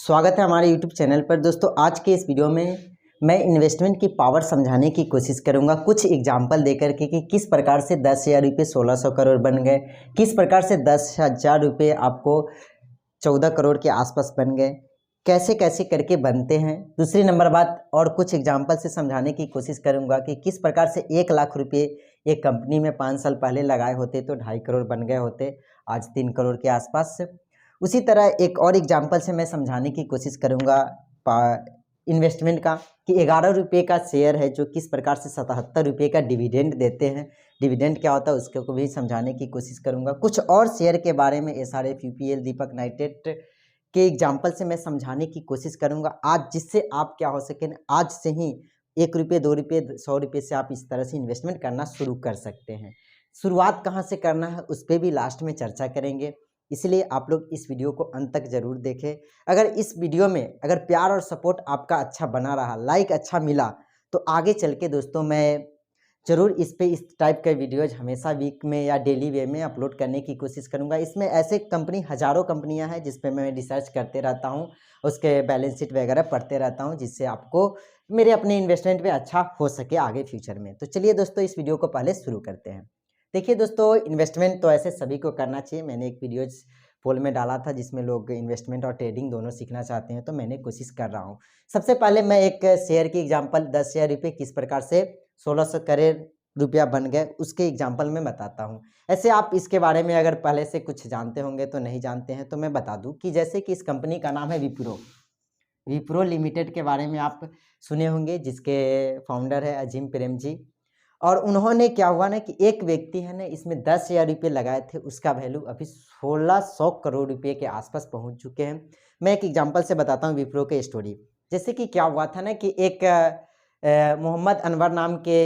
स्वागत है हमारे YouTube चैनल पर। दोस्तों आज के इस वीडियो में मैं इन्वेस्टमेंट की पावर समझाने की कोशिश करूंगा कुछ एग्जाम्पल देकर के कि किस प्रकार से 10,000 रुपये 1600 करोड़ बन गए, किस प्रकार से 10,000 रुपये आपको 14 करोड़ के आसपास बन गए, कैसे कैसे करके बनते हैं। दूसरी नंबर बात, और कुछ एग्जाम्पल से समझाने की कोशिश करूंगा कि किस प्रकार से 1 लाख रुपये एक कंपनी में 5 साल पहले लगाए होते तो 2.5 करोड़ बन गए होते, आज 3 करोड़ के आसपास। उसी तरह एक और एग्जाम्पल से मैं समझाने की कोशिश करूंगा इन्वेस्टमेंट का कि 11 रुपये का शेयर है जो किस प्रकार से 77 रुपये का डिविडेंड देते हैं। डिविडेंड क्या होता है उसको को भी समझाने की कोशिश करूंगा। कुछ और शेयर के बारे में SRF, UPL, दीपक नाइट्रेट के एग्जाम्पल से मैं समझाने की कोशिश करूंगा आज, जिससे आप क्या हो सके आज से ही 1 रुपये 2 रुपये 100 रुपये से आप इस तरह से इन्वेस्टमेंट करना शुरू कर सकते हैं। शुरुआत कहाँ से करना है उस पर भी लास्ट में चर्चा करेंगे, इसलिए आप लोग इस वीडियो को अंत तक ज़रूर देखें। अगर इस वीडियो में अगर प्यार और सपोर्ट आपका अच्छा बना रहा, लाइक अच्छा मिला, तो आगे चल के दोस्तों मैं ज़रूर इस पे इस टाइप के वीडियोज हमेशा वीक में या डेली वे में अपलोड करने की कोशिश करूंगा। इसमें ऐसे हज़ारों कंपनियां हैं जिस पे मैं रिसर्च करते रहता हूं, उसके बैलेंस शीट वगैरह पढ़ते रहता हूं, जिससे आपको मेरे अपने इन्वेस्टमेंट में अच्छा हो सके आगे फ्यूचर में। तो चलिए दोस्तों इस वीडियो को पहले शुरू करते हैं। देखिए दोस्तों, इन्वेस्टमेंट तो ऐसे सभी को करना चाहिए। मैंने एक वीडियो पोल में डाला था जिसमें लोग इन्वेस्टमेंट और ट्रेडिंग दोनों सीखना चाहते हैं, तो मैंने कोशिश कर रहा हूँ। सबसे पहले मैं एक शेयर की एग्जांपल 10,000 रुपये किस प्रकार से 1600 करोड़ रुपया बन गए उसके एग्जांपल में बताता हूँ। ऐसे आप इसके बारे में अगर पहले से कुछ जानते होंगे तो नहीं जानते हैं तो मैं बता दूँ कि जैसे कि इस कंपनी का नाम है विप्रो लिमिटेड के बारे में आप सुने होंगे, जिसके फाउंडर है अजीम प्रेम जी। और उन्होंने क्या हुआ ना कि एक व्यक्ति है ना इसमें 10,000 रुपये लगाए थे, उसका वैल्यू अभी 1600 करोड़ रुपये के आसपास पहुंच चुके हैं। मैं एक एग्जांपल से बताता हूं विप्रो के स्टोरी। जैसे कि क्या हुआ था ना कि एक मोहम्मद अनवर नाम के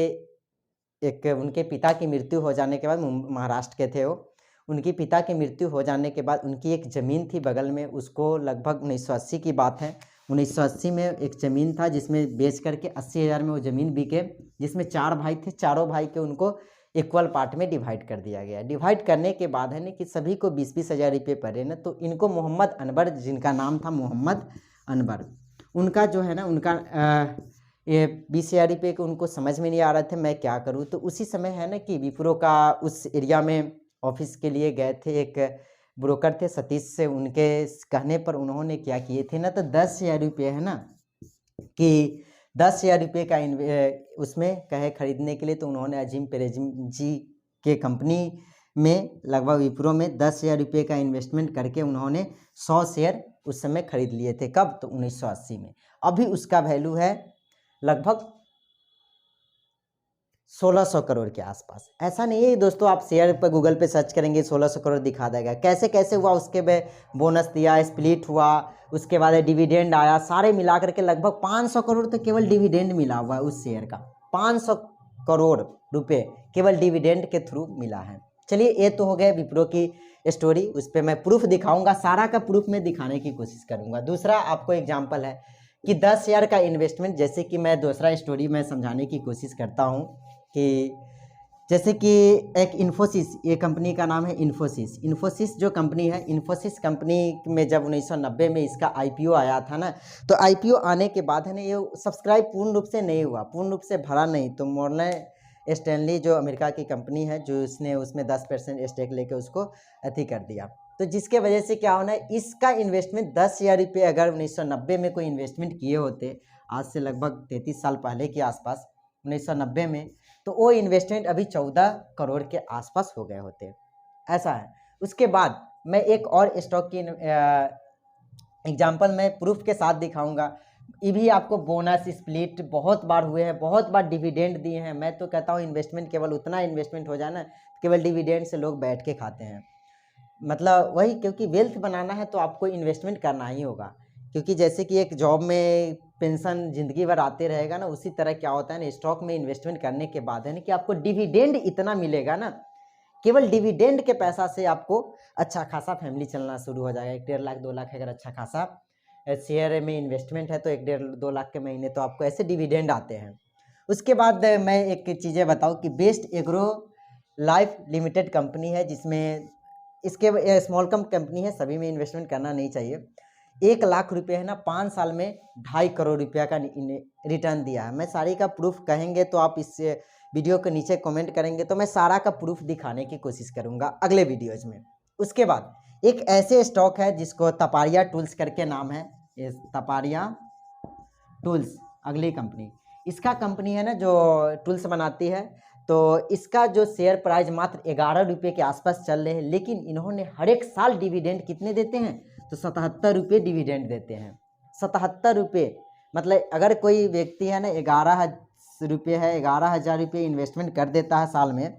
एक उनके पिता की मृत्यु हो जाने के बाद, महाराष्ट्र के थे वो, उनकी पिता की मृत्यु हो जाने के बाद उनकी एक ज़मीन थी बगल में, उसको लगभग 1980 की बात है, 1980 में एक ज़मीन था जिसमें बेच करके 80,000 में वो ज़मीन बिके, जिसमें 4 भाई थे, चारों भाई के उनको इक्वल पार्ट में डिवाइड कर दिया गया। डिवाइड करने के बाद है ना कि सभी को 20-20 हज़ार रुपये पड़े ना, तो इनको मोहम्मद अनवर, जिनका नाम था मोहम्मद अनवर, उनका जो है ना उनका ये 20,000 रुपये को उनको समझ में नहीं आ रहे थे मैं क्या करूँ। तो उसी समय है ना कि विप्रो का उस एरिया में ऑफिस के लिए गए थे, एक ब्रोकर थे सतीश से, उनके कहने पर उन्होंने क्या किए थे ना, तो 10,000 रुपये है ना कि 10,000 रुपये का उसमें कहे खरीदने के लिए, तो उन्होंने अजीम प्रेम जी के कंपनी में लगभग विप्रो में 10,000 रुपये का इन्वेस्टमेंट करके उन्होंने 100 शेयर उस समय खरीद लिए थे। कब? तो 1980 में। अभी उसका वैल्यू है लगभग 1600 करोड़ के आसपास। ऐसा नहीं है दोस्तों, आप शेयर पर गूगल पे सर्च करेंगे 1600 करोड़ दिखा देगा। कैसे कैसे हुआ, उसके में बोनस दिया, स्प्लिट हुआ, उसके बाद डिविडेंड आया, सारे मिला करके लगभग 500 करोड़ तो केवल डिविडेंड मिला हुआ है उस शेयर का। 500 करोड़ रुपए केवल डिविडेंड के थ्रू मिला है। चलिए ये तो हो गया विप्रो की स्टोरी, उस पर मैं प्रूफ दिखाऊंगा, सारा का प्रूफ में दिखाने की कोशिश करूंगा। दूसरा आपको एग्जाम्पल है कि 10,000 का इन्वेस्टमेंट, जैसे कि मैं दूसरा स्टोरी में समझाने की कोशिश करता हूँ कि जैसे कि एक इन्फोसिस, ये कंपनी का नाम है इन्फोसिस जो कंपनी है, इन्फोसिस कंपनी में जब 1990 में इसका IPO आया था ना, तो IPO आने के बाद है ना ये सब्सक्राइब पूर्ण रूप से नहीं हुआ, पूर्ण रूप से भरा नहीं, तो मॉर्गन स्टैनली जो अमेरिका की कंपनी है, जो उसने उसमें 10% स्टेक लेके उसको अति कर दिया। तो जिसके वजह से क्या होना है, इसका इन्वेस्टमेंट 10,000 रुपये अगर 1990 में कोई इन्वेस्टमेंट किए होते, आज से लगभग 33 साल पहले के आसपास 1990 में, तो वो इन्वेस्टमेंट अभी 14 करोड़ के आसपास हो गए होते। ऐसा है। उसके बाद मैं एक और स्टॉक की एग्जांपल मैं प्रूफ के साथ दिखाऊंगा। ये भी आपको बोनस स्प्लिट बहुत बार हुए हैं, बहुत बार डिविडेंड दिए हैं। मैं तो कहता हूँ इन्वेस्टमेंट केवल उतना इन्वेस्टमेंट हो जाए ना, केवल डिविडेंड से लोग बैठ के खाते हैं। मतलब वही, क्योंकि वेल्थ बनाना है तो आपको इन्वेस्टमेंट करना ही होगा, क्योंकि जैसे कि एक जॉब में पेंशन जिंदगी भर आते रहेगा ना, उसी तरह क्या होता है ना, स्टॉक में इन्वेस्टमेंट करने के बाद है ना कि आपको डिविडेंड इतना मिलेगा ना, केवल डिविडेंड के पैसा से आपको अच्छा खासा फैमिली चलना शुरू हो जाएगा। 1-1.5 लाख 2 लाख अगर अच्छा खासा शेयर में इन्वेस्टमेंट है तो 1-1.5-2 लाख के महीने तो आपको ऐसे डिविडेंड आते हैं। उसके बाद मैं एक चीज़ें बताऊँ कि best agro life limited company है, जिसमें इसके स्मॉल कम कंपनी है, सभी में इन्वेस्टमेंट करना नहीं चाहिए। 1 लाख रुपये है ना 5 साल में 2.5 करोड़ रुपया का रिटर्न दिया है। मैं सारी का प्रूफ कहेंगे तो आप इस वीडियो के नीचे कमेंट करेंगे तो मैं सारा का प्रूफ दिखाने की कोशिश करूँगा अगले वीडियोज़ में। उसके बाद एक ऐसे स्टॉक है जिसको तपारिया टूल्स करके नाम है, ये तपारिया टूल्स अगली कंपनी, इसका कंपनी है ना जो टूल्स बनाती है, तो इसका जो शेयर प्राइस मात्र 11 रुपये के आसपास चल रहे हैं, लेकिन इन्होंने हर एक साल डिविडेंड कितने देते हैं, तो 77 रुपये डिविडेंड देते हैं। 77 रुपये मतलब अगर कोई व्यक्ति है ना 11 रुपये है, 11,000 रुपये इन्वेस्टमेंट कर देता है साल में,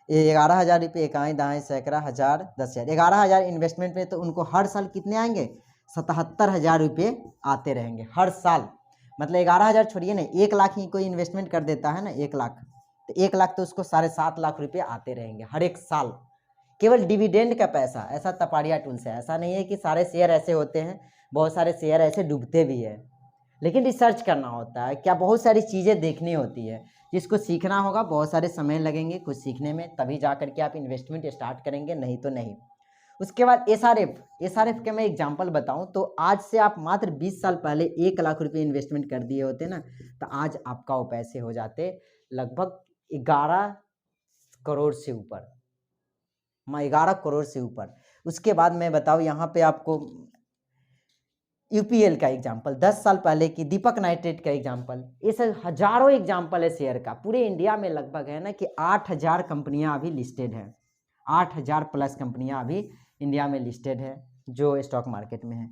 11,000 रुपये, इकाई दहाई सैकड़ा हज़ार 10,000, 11,000 इन्वेस्टमेंट में, तो उनको हर साल कितने आएंगे, 77,000 रुपये आते रहेंगे हर साल। मतलब 11,000 छोड़िए ना, 1 लाख ही कोई इन्वेस्टमेंट कर देता है ना, 1 लाख, तो 1 लाख तो उसको 7.5 लाख रुपये आते रहेंगे हर एक साल, केवल डिविडेंड का पैसा। ऐसा तपारिया टूल्स है। ऐसा नहीं है कि सारे शेयर ऐसे होते हैं, बहुत सारे शेयर ऐसे डूबते भी है, लेकिन रिसर्च करना होता है, क्या बहुत सारी चीज़ें देखनी होती है, जिसको सीखना होगा, बहुत सारे समय लगेंगे कुछ सीखने में, तभी जा करके आप इन्वेस्टमेंट स्टार्ट करेंगे, नहीं तो नहीं। उसके बाद एसआरएफ के मैं एग्जांपल बताऊं तो आज से आप मात्र 20 साल पहले 1 लाख रुपए इन्वेस्टमेंट कर दिए होते ना, तो आज आपका वो पैसे हो जाते लगभग 11 करोड़ से ऊपर, 11 करोड़ से ऊपर। उसके बाद मैं बताऊं यहाँ पे आपको यूपीएल का एग्जाम्पल, 10 साल पहले की दीपक नाइट्रेट का एग्जाम्पल, ये सब हजारों एग्जाम्पल है शेयर का। पूरे इंडिया में लगभग है ना कि 8,000 कंपनियां अभी लिस्टेड है, 8,000 प्लस कंपनियां अभी इंडिया में लिस्टेड है जो स्टॉक मार्केट में है।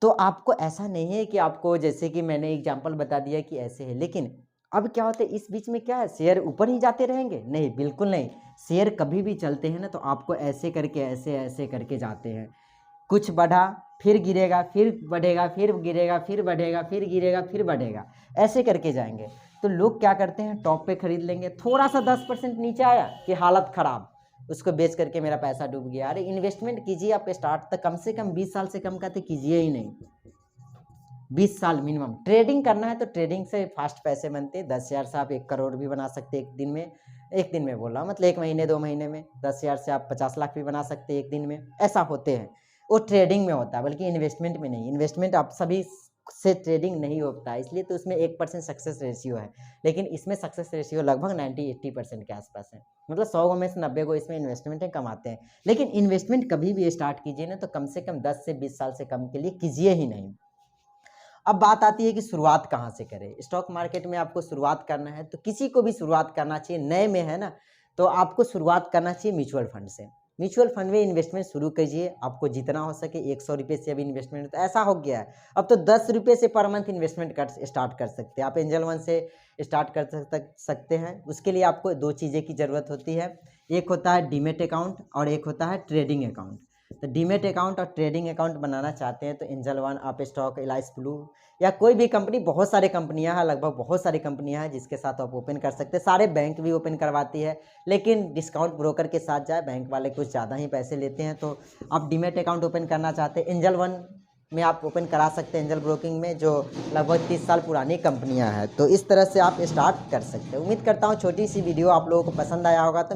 तो आपको ऐसा नहीं है कि आपको, जैसे कि मैंने एग्जाम्पल बता दिया कि ऐसे है, लेकिन अब क्या होता है इस बीच में, क्या है शेयर ऊपर ही जाते रहेंगे, नहीं बिल्कुल नहीं। शेयर कभी भी चलते हैं ना तो आपको ऐसे करके ऐसे करके जाते हैं, कुछ बढ़ा फिर गिरेगा, फिर बढ़ेगा, फिर गिरेगा, फिर बढ़ेगा, फिर गिरेगा, फिर बढ़ेगा, ऐसे करके जाएंगे। तो लोग क्या करते हैं, टॉप पे खरीद लेंगे, थोड़ा सा 10% नीचे आया कि हालत ख़राब, उसको बेच करके मेरा पैसा डूब गया। अरे इन्वेस्टमेंट कीजिए आप स्टार्ट, तक कम से कम 20 साल से कम का तो कीजिए ही नहीं, 20 साल मिनिमम। ट्रेडिंग करना है तो ट्रेडिंग से फास्ट पैसे बनते हैं, 10,000 से आप 1 करोड़ भी बना सकते हैं एक दिन में बोल रहा हूँ, मतलब 1 महीने 2 महीने में 10,000 से आप 50 लाख भी बना सकते हैं एक दिन में, ऐसा होते हैं। वो ट्रेडिंग में होता है, बल्कि इन्वेस्टमेंट में नहीं। इन्वेस्टमेंट आप सभी से ट्रेडिंग नहीं होता है, इसलिए तो उसमें 1% सक्सेस रेशियो है, लेकिन इसमें सक्सेस रेशियो लगभग 90-80% के आसपास है। मतलब 100 में से 90 को इसमें इन्वेस्टमेंट है, कमाते हैं। लेकिन इन्वेस्टमेंट कभी भी स्टार्ट कीजिए ना तो कम से कम 10 से 20 साल से कम के लिए कीजिए ही नहीं। अब बात आती है कि शुरुआत कहाँ से करें। स्टॉक मार्केट में आपको शुरुआत करना है तो किसी को भी शुरुआत करना चाहिए, नए में है ना, तो आपको शुरुआत करना चाहिए म्यूचुअल फंड से। म्यूचुअल फंड में इन्वेस्टमेंट शुरू कीजिए, आपको जितना हो सके 100 रुपये से अभी इन्वेस्टमेंट, तो ऐसा हो गया है अब तो 10 रुपये से पर मंथ इन्वेस्टमेंट स्टार्ट कर सकते हैं आप। एंजल वन से स्टार्ट कर सकते हैं। उसके लिए आपको 2 चीज़ें की ज़रूरत होती है, एक होता है डीमेट अकाउंट और एक होता है ट्रेडिंग अकाउंट। तो डीमेट अकाउंट और ट्रेडिंग अकाउंट बनाना चाहते हैं तो एंजल वन, आप स्टॉक, एलाइस ब्लू या कोई भी कंपनी, बहुत सारी कंपनियां हैं, लगभग बहुत सारी कंपनियां हैं जिसके साथ आप ओपन कर सकते हैं। सारे बैंक भी ओपन करवाती है, लेकिन डिस्काउंट ब्रोकर के साथ जाए, बैंक वाले कुछ ज़्यादा ही पैसे लेते हैं। तो आप डीमेट अकाउंट ओपन करना चाहते हैं, एंजल वन में आप ओपन करा सकते हैं, एंजल ब्रोकिंग में, जो लगभग 30 साल पुरानी कंपनियां हैं। तो इस तरह से आप स्टार्ट कर सकते हैं। उम्मीद करता हूँ छोटी सी वीडियो आप लोगों को पसंद आया होगा। तो